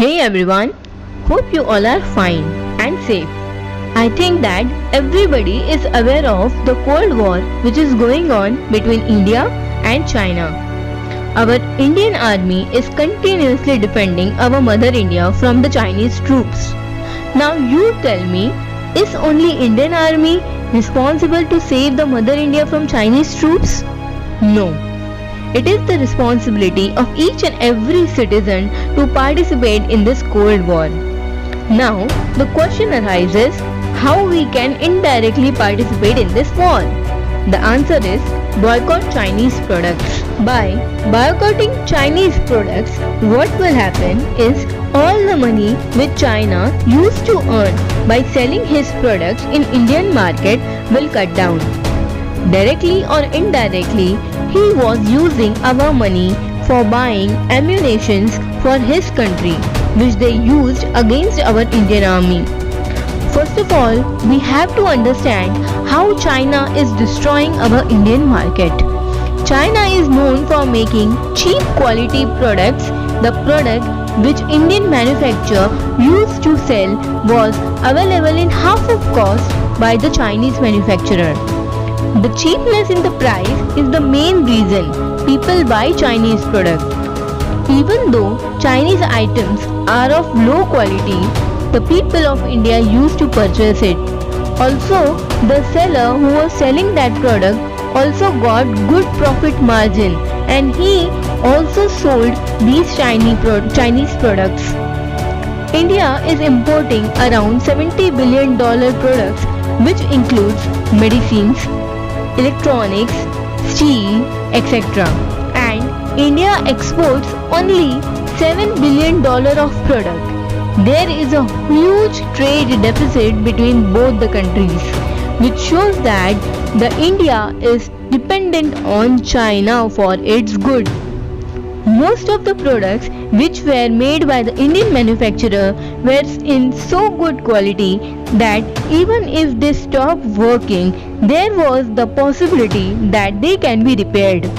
Hey everyone, hope you all are fine and safe. I think that everybody is aware of the Cold War which is going on between India and China. Our Indian army is continuously defending our mother India from the Chinese troops. Now you tell me, is only Indian army responsible to save the mother India from Chinese troops? No. It is the responsibility of each and every citizen to participate in this Cold War. Now, the question arises, how we can indirectly participate in this war? The answer is boycott Chinese products. By boycotting Chinese products, what will happen is all the money which China used to earn by selling his products in Indian market will cut down. Directly or indirectly, he was using our money for buying ammunitions for his country, which they used against our Indian army. First of all, we have to understand how China is destroying our Indian market. China is known for making cheap quality products. The product which Indian manufacturer used to sell was available in half of cost by the Chinese manufacturer. The cheapness in the price is the main reason people buy Chinese products. Even though Chinese items are of low quality, the people of India used to purchase it. Also, the seller who was selling that product also got good profit margin, and he also sold these Chinese products. India is importing around $70 billion products, which includes medicines, electronics, steel, etc. And India exports only $7 billion of product. There is a huge trade deficit between both the countries, which shows that the India is dependent on China for its good. Most of the products which were made by the Indian manufacturer were in so good quality that even if they stopped working, there was the possibility that they can be repaired,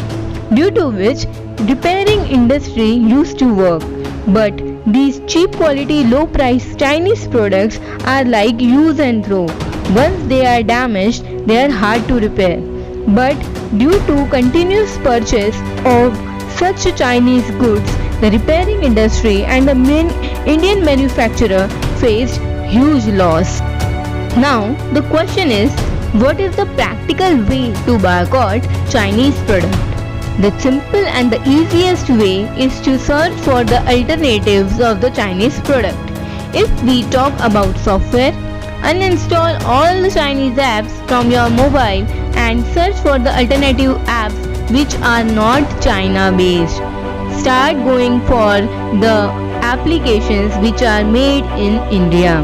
due to which repairing industry used to work. But these cheap quality low price Chinese products are like use and throw. Once they are damaged, they are hard to repair. But due to continuous purchase of such Chinese goods, the repairing industry and the main Indian manufacturer faced huge loss. Now the question is, what is the practical way to boycott Chinese product? The simple and the easiest way is to search for the alternatives of the Chinese product. If we talk about software, uninstall all the Chinese apps from your mobile and search for the alternative apps which are not China based. Start going for the applications which are made in India.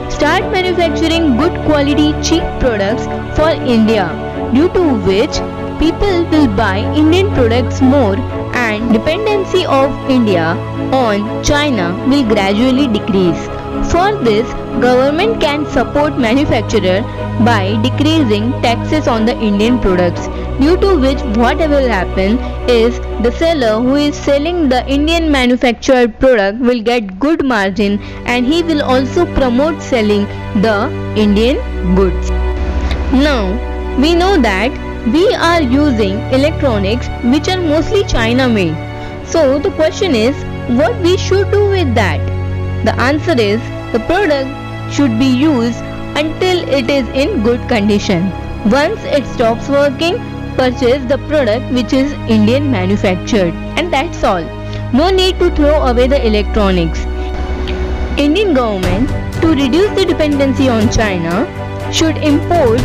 Start manufacturing good quality cheap products for India, due to which people will buy Indian products more and dependency of India on China will gradually decrease. For this, government can support manufacturer by decreasing taxes on the Indian products, due to which what will happen is the seller who is selling the Indian manufactured product will get good margin, and he will also promote selling the Indian goods. Now, we know that we are using electronics which are mostly China made. So the question is, what we should do with that? The answer is, the product should be used until it is in good condition. Once it stops working, purchase the product which is Indian manufactured, and that's all. No need to throw away the electronics. Indian government, to reduce the dependency on China, should import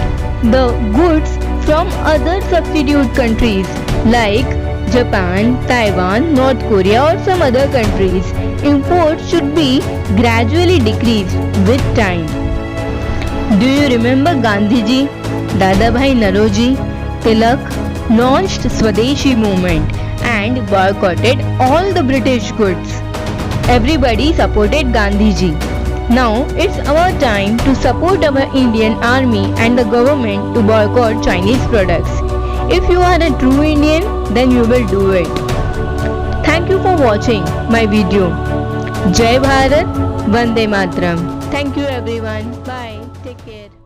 the goods from other substitute countries like Japan, Taiwan, North Korea or some other countries. Imports should be gradually decreased with time. Do you remember Gandhiji, Dadabhai Naroji, Tilak launched Swadeshi movement and boycotted all the British goods. Everybody supported Gandhiji. Now it's our time to support our Indian army and the government to boycott Chinese products. If you are a true Indian, then you will do it. Thank you for watching my video. Jai Bharat, Vande Mataram. Thank you everyone. Bye. Take care.